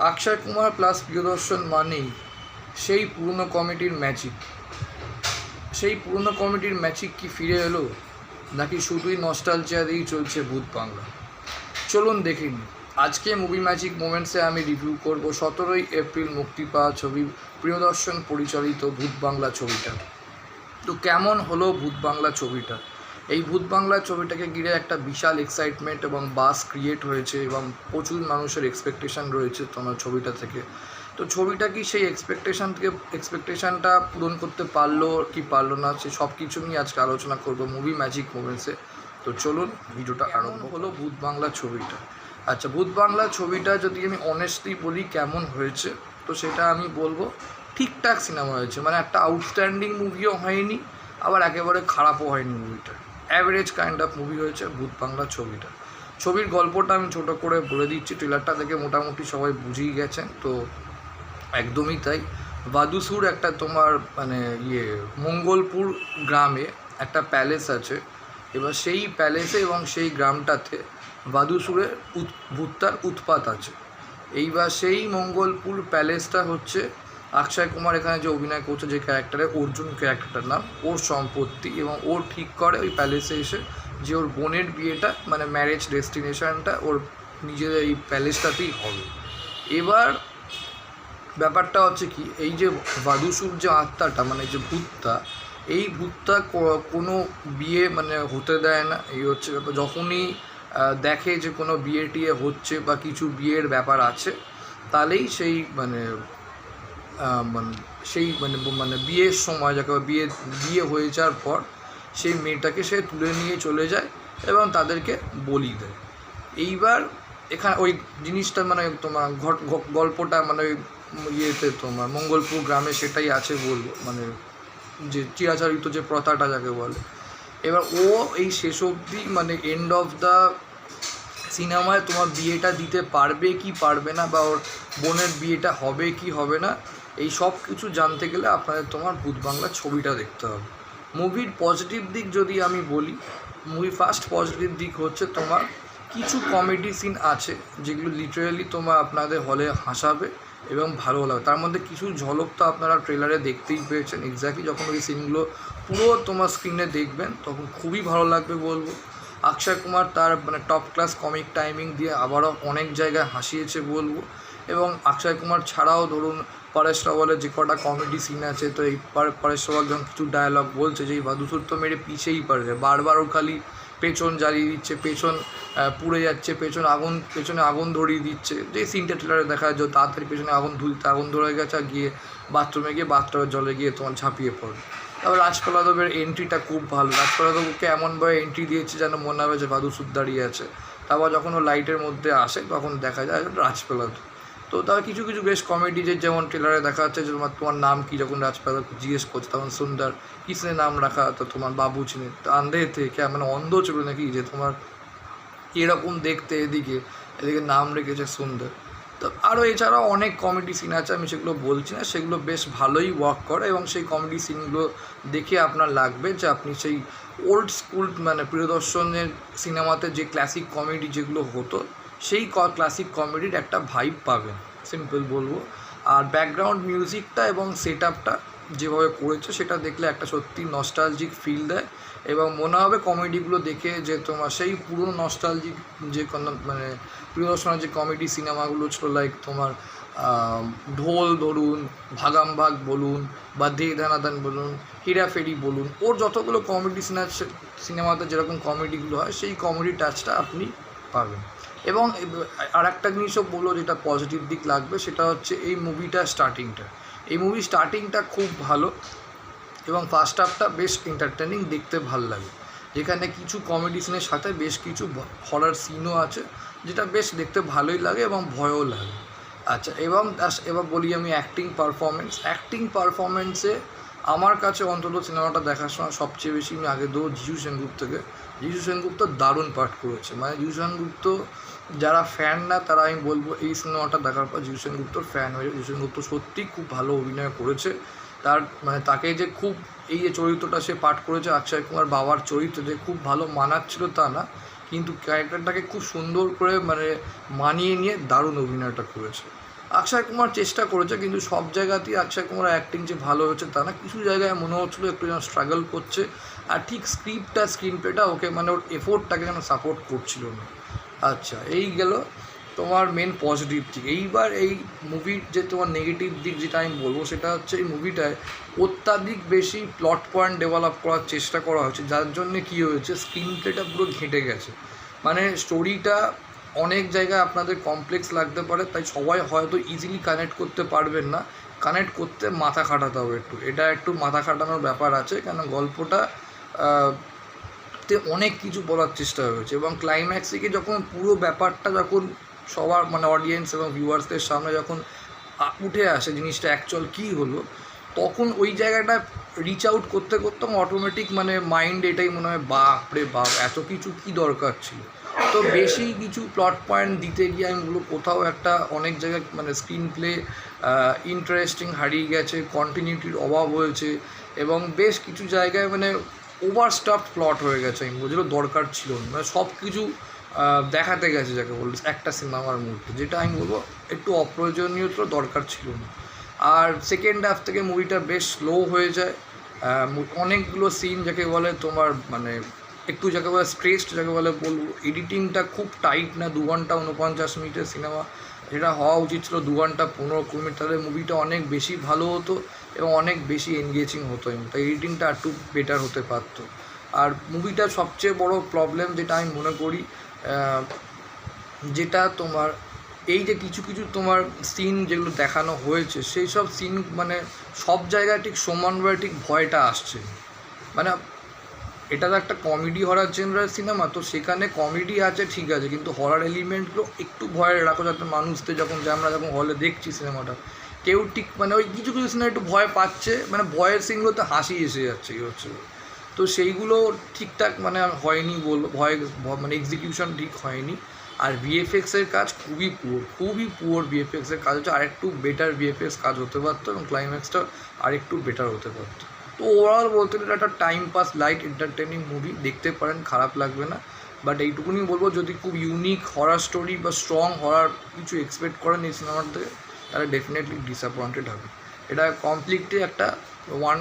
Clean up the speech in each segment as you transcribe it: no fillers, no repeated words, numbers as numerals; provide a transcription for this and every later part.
Akshay Kumar plus প্রিয়দর্শন মানেই সেই পুরনো কমেডির ম্যাজিক। সেই পুরনো কমেডির ম্যাজিক কি ফিরে এলো, নাকি শুধুই নস্টালজিয়া দিয়েই চলছে ভূত বাংলা? চলুন দেখে নিই। আজকে মুভি ম্যাজিক মোমেন্টসে আমি রিভিউ করব 17ই এপ্রিল মুক্তি পাওয়া ছবি প্রিয়দর্শন পরিচালিত ভূত বাংলা ছবিটা। তো কেমন হলো ভূত বাংলা ছবিটা? এই ভূত বাংলা ছবিটাকে ঘিরে একটা বিশাল এক্সাইটমেন্ট এবং বাস ক্রিয়েট হয়েছে এবং প্রচুর মানুষের এক্সপেকটেশান রয়েছে তোমার ছবিটা থেকে। তো ছবিটা কি সেই এক্সপেকটেশানটা পূরণ করতে পারলো কি পারলো না, সে সব কিছু নিয়ে আজকে আলোচনা করবো মুভি ম্যাজিক মোমেন্টসে। তো চলুন ভিডিওটা আরম্ভ হলো ভূত বাংলা ছবিটা। আচ্ছা, ভূত বাংলা ছবিটা যদি আমি অনেস্টলি বলি কেমন হয়েছে, তো সেটা আমি বলবো ঠিকঠাক সিনেমা হয়েছে। মানে একটা আউটস্ট্যান্ডিং মুভিও হয়নি, আবার একেবারে খারাপও হয়নি। মুভিটা অ্যাভারেজ কাইন্ড অফ মুভি হয়েছে ভূত বাংলা ছবিটা। ছবির গল্পটা আমি ছোটো করে বলে দিচ্ছি, ট্রেলারটা থেকে মোটামুটি সবাই বুঝেই গেছেন। তো একদমই তাই। বাদুসুর একটা তোমার মানে মঙ্গলপুর গ্রামে একটা প্যালেস আছে। এবার সেই প্যালেসে এবং সেই গ্রামটাতে বাদুসুরের ভূতটার উৎপাত আছে। এইবার সেই মঙ্গলপুর প্যালেসটা হচ্ছে অক্ষয় কুমার এখানে যে অভিনয় করছে, যে ক্যারেক্টারে অর্জুন ক্যারেক্টারটার নাম, ওর সম্পত্তি। এবং ওর ঠিক করে ওই প্যালেসে এসে যে ওর বোনের বিয়েটা মানে ম্যারেজ ডেস্টিনেশনটা ওর নিজের এই প্যালেসটাতেই হবে। এবার ব্যাপারটা হচ্ছে কি, এই যে বাদুসুর যে আত্মাটা মানে যে ভূতটা, এই ভূতটা কোনো বিয়ে মানে হতে দেয় না। এই হচ্ছে ব্যাপার। যখনই দেখে যে কোনো বিয়ে টিয়ে হচ্ছে বা কিছু বিয়ের ব্যাপার আছে, তাহলেই সেই মানে সেই মানে বিয়ের সময় যাকে বিয়ে হয়ে যাওয়ার পর সেই মেয়েটাকে সে তুলে নিয়ে চলে যায় এবং তাদেরকে বলি দেয়। এইবার এখানে ওই জিনিসটা মানে তোমার গল্পটা মানে ইয়েতে তোমার মঙ্গলপুর গ্রামে সেটাই আছে বলবো, মানে যে চিরাচরিত যে প্রথাটা যাকে বলে। এবার ও এই শেষ অবধি মানে এন্ড অফ দ্য সিনেমায় তোমার বিয়েটা দিতে পারবে কি পারবে না, বা ওর বোনের বিয়েটা হবে কি হবে না, এই সব কিছু জানতে গেলে আপনাদের তোমার ভূত বাংলা ছবিটা দেখতে হবে। মুভির পজিটিভ দিক যদি আমি বলি, মুভি ফার্স্ট পজিটিভ দিক হচ্ছে তোমার কিছু কমেডি সিন আছে যেগুলো লিটারেলি তোমার আপনাদের হলে হাসাবে এবং ভালো লাগবে। তার মধ্যে কিছু ঝলক তো আপনারা ট্রেলারে দেখতেই পেয়েছেন। এক্স্যাক্টলি যখন ওই সিনগুলো পুরো তোমার স্ক্রিনে দেখবেন তখন খুবই ভালো লাগবে বলবো। অক্ষয় কুমার তার মানে টপ ক্লাস কমিক টাইমিং দিয়ে আবারও অনেক জায়গায় হাসিয়েছে বলবো। এবং অক্ষয় কুমার ছাড়াও ধরুন পরেশ রাওয়ালের যে কটা কমেডি সিন আছে, তো এই পরেশ রাওয়াল যখন কিছু ডায়লগ বলছে যে এই বাদুসুর তো মেরে পিছেই পারে, বারবার ও খালি পেছন জ্বালিয়ে দিচ্ছে, পেছন পুড়ে যাচ্ছে, পেছনে আগুন ধরিয়ে দিচ্ছে। যে সিনটা ট্রেলারে দেখা যায় যে তাড়াতাড়ি পেছনে আগুন ধরে গেছে আর গিয়ে বাথরুমের জলে গিয়ে তোমার ঝাঁপিয়ে পড়ে। তারপর রাজপালাদেবের এন্ট্রিটা খুব ভালো। রাজপালাদেবকে এমনভাবে এন্ট্রি দিয়েছে যেন মনে হবে যে বাদুসুর দাঁড়িয়ে আছে। তারপর যখন ও লাইটের মধ্যে আসে তখন দেখা যায় রাজপালাদেব। তো তার কিছু কিছু বেশ কমেডি যেমন ট্রেলারে দেখা যাচ্ছে যে তোমার নাম কি, যখন রাজপালাদেব জিজ্ঞেস করছে তখন সুন্দর কিসনে নাম রাখা, তো তোমার বাবু চিনে তো আন্ধে থেকে মানে অন্ধ ছিল নাকি যে তোমার এরকম দেখতে, এদিকে নাম রেখেছে সুন্দর। তো আরও এছাড়াও অনেক কমেডি সিন আছে, আমি সেগুলো বলছি না, সেগুলো বেশ ভালোই ওয়ার্ক করে এবং সেই কমেডি সিনগুলো দেখে আপনার লাগবে যে আপনি সেই ওল্ড স্কুল মানে প্রিয়দর্শনের সিনেমাতে যে ক্লাসিক কমেডি যেগুলো হতো সেই ক্লাসিক কমেডির একটা ভাইব পাবেন, সিম্পল বলবো। আর ব্যাকগ্রাউন্ড মিউজিকটা এবং সেট আপটা যেভাবে করেছে সেটা দেখলে একটা সত্যি নস্টালজিক ফিল দেয় এবং মনে হবে কমেডিগুলো দেখে যে তোমার সেই পুরনো নস্টালজিক যে কোনো মানে প্রিয়দর্শনের যে কমেডি সিনেমাগুলো ছিল, লাইক তোমার ঢোল ধরুন, ভাগাম ভাগ বলুন বা দে দানাদান বলুন, হেরাফেরি বলুন, ওর যতগুলো কমেডি সিনেমাতে যেরকম কমেডিগুলো হয় সেই কমেডি টাচটা আপনি পাবেন। এবং আর একটা জিনিসও বললো যেটা পজিটিভ দিক লাগবে, সেটা হচ্ছে এই মুভির স্টার্টিংটা খুব ভালো এবং ফার্স্ট হাফটা বেশ এন্টারটেনিং, দেখতে ভাল লাগে। যেখানে কিছু কমেডি সিনের সাথে বেশ কিছু হরার সিনও আছে যেটা বেশ দেখতে ভালোই লাগে এবং ভয়ও লাগে। আচ্ছা, এবার বলি আমি অ্যাক্টিং পারফরমেন্সে আমার কাছে অন্তত সিনেমাটা দেখার সময় সবচেয়ে বেশি আমি আগে দেবো জিজু সেনগুপ্ত দারুণ পাঠ করেছে। মানে জিজু সেনগুপ্ত যারা ফ্যান না তারা আমি বলবো এই সিনেমাটা দেখার পর জিজু সেনগুপ্তর ফ্যান হয়ে জিজু সেনগুপ্ত সত্যিই খুব ভালো অভিনয় করেছে। তার মানে তাকে যে খুব এই যে চরিত্রটা সে পাঠ করেছে অক্ষয় কুমার বাবার চরিত্র যে খুব ভালো মানাচ্ছিল তা না, কিন্তু ক্যারেক্টারটাকে খুব সুন্দর করে মানে মানিয়ে নিয়ে দারুণ অভিনয়টা করেছে। অক্ষয় কুমার চেষ্টা করেছে, কিন্তু সব জায়গাতেই অক্ষয় কুমার অ্যাক্টিং যে ভালো হচ্ছে তা না, কিছু জায়গায় মনে হচ্ছিলো একটু যেন স্ট্রাগল করছে, আর ঠিক স্ক্রিন প্লেটা ওকে মানে ওর এফোর্টটাকে যেন সাপোর্ট করছিল না। আচ্ছা, এই গেল তোমার মেন পজিটিভ দিক। এইবার এই মুভির যে তোমার নেগেটিভ দিক যেটা আমি বলবো সেটা হচ্ছে এই মুভিটায় অত্যাধিক বেশি প্লট পয়েন্ট ডেভেলপ করার চেষ্টা করা হয়েছে, যার জন্যে কী হয়েছে স্ক্রিন প্লেটা পুরো ঘেঁটে গেছে। মানে স্টোরিটা অনেক জায়গায় আপনাদের কমপ্লেক্স লাগতে পারে, তাই সবাই হয়তো ইজিলি কানেক্ট করতে পারবেন না, কানেক্ট করতে মাথা খাটাতে হবে একটু, এটা একটু মাথা খাটানোর ব্যাপার আছে, কেন গল্পটা তে অনেক কিছু বলার চেষ্টা হয়েছে। এবং ক্লাইম্যাক্সে গিয়ে যখন পুরো ব্যাপারটা যখন সবার মানে অডিয়েন্স এবং ভিউয়ার্সদের সামনে যখন উঠে আসে জিনিসটা অ্যাকচুয়াল কী হলো, তখন ওই জায়গাটা রিচ আউট করতে করতে অটোমেটিক মানে মাইন্ড এটাই মনে হয় বাপরে বাপ এত কিছু কী দরকার ছিল। তো বেশি কিছু প্লট পয়েন্ট দিতে গিয়ে আমি বলবো কোথাও একটা অনেক জায়গায় মানে স্ক্রিন প্লে ইন্টারেস্টিং হারিয়ে গেছে, কন্টিনিউটির অভাব হয়েছে, এবং বেশ কিছু জায়গায় মানে ওভার স্টাফড প্লট হয়ে গেছে, আমি বলছিলো দরকার ছিল না, মানে সব কিছু দেখাতে গেছে যাকে বলবো একটা সিনেমার মধ্যে, যেটা আমি বলবো একটু অপ্রয়োজনীয় তো দরকার ছিল না। আর সেকেন্ড হাফ থেকে মুভিটা বেশ স্লো হয়ে যায়, অনেকগুলো সিন যাকে বলে তোমার মানে একটু যাকে বলে স্ট্রেসড যাকে বলে বলবো, এডিটিংটা খুব টাইট না, 2 ঘন্টা 49 মিনিটের সিনেমা, যেটা হওয়া উচিত ছিল 2 ঘন্টা 15 মিনিট, তাহলে মুভিটা অনেক বেশি ভালো হতো এবং অনেক বেশি এনগেজিং হতো, তাই এডিটিংটা একটু বেটার হতে পারতো। আর মুভিটার সবচেয়ে বড় প্রবলেম যেটা আমি মনে করি, যেটা তোমার এই যে কিছু কিছু তোমার সিন যেগুলো দেখানো হয়েছে সেই সব সিন মানে সব জায়গায় ঠিক সমানভাবে ঠিক ভয়টা আসছে, মানে এটা তো একটা কমেডি হরার জেনারেল সিনেমা, তো সেখানে কমেডি আছে ঠিক আছে, কিন্তু হরার এলিমেন্টগুলো একটু ভয়ের রাখো, যাতে মানুষদের যখন যে আমরা যখন হলে দেখছি সিনেমাটা কেউ ঠিক মানে ওই কিছু কিছু সিনেমা একটু ভয় পাচ্ছে, মানে ভয়ের সিনগুলোতে হাসি এসে যাচ্ছে কী হচ্ছে, তো সেইগুলো ঠিকঠাক মানে হয়নি বলবো, মানে এক্সিকিউশন ঠিক হয়নি। আর ভিএফএক্সের কাজ খুবই পুয়ার ভিএফএক্সের কাজ হচ্ছে, আরেকটু বেটার ভিএফএক্স কাজ হতে পারতো এবং ক্লাইম্যাক্সটা আরেকটু বেটার হতে পারতো। তো ওভারঅল বলতে গেলে একটা time pass light entertaining movie, দেখতে পারেন, খারাপ লাগবে না। বাট এইটুকুনি বলবো যদি খুব ইউনিক হরার স্টোরি বা স্ট্রং হরার কিছু এক্সপেক্ট করেন এই সিনেমার থেকে, তাহলে ডেফিনেটলি ডিসঅ্যাপয়েন্টেড হবে। এটা কমপ্লিটলি একটা one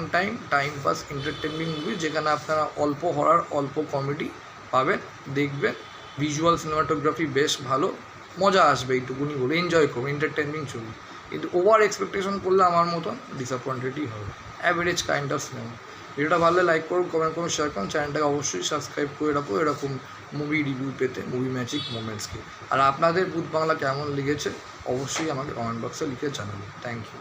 time pass entertaining movie, যেখানে আপনারা অল্প হরার অল্প কমেডি পাবেন, দেখবেন, ভিজুয়াল সিনেমাটোগ্রাফি বেশ ভালো, মজা আসবে, এইটুকুনি বলে এনজয় করুন, এন্টারটেনিং ছবি। কিন্তু ওভার এক্সপেকটেশন করলে আমার মতন ডিসঅ্যাপয়েন্টেডই হবে, অ্যাভারেজ কাইন্ড অফ সিনেমা। ভিডিওটা ভালো লাইক করুন, কমেন্ট করুন, শেয়ার করুন, চ্যানেলটাকে অবশ্যই সাবস্ক্রাইব করে রাখো এরকম মুভি রিভিউ পেতে, মুভি ম্যাজিক মোমেন্টসকে। আর আপনাদের ভূত বাংলা কেমন লেগেছে অবশ্যই আমাকে কমেন্ট বক্সে লিখে জানাবেন। Thank you.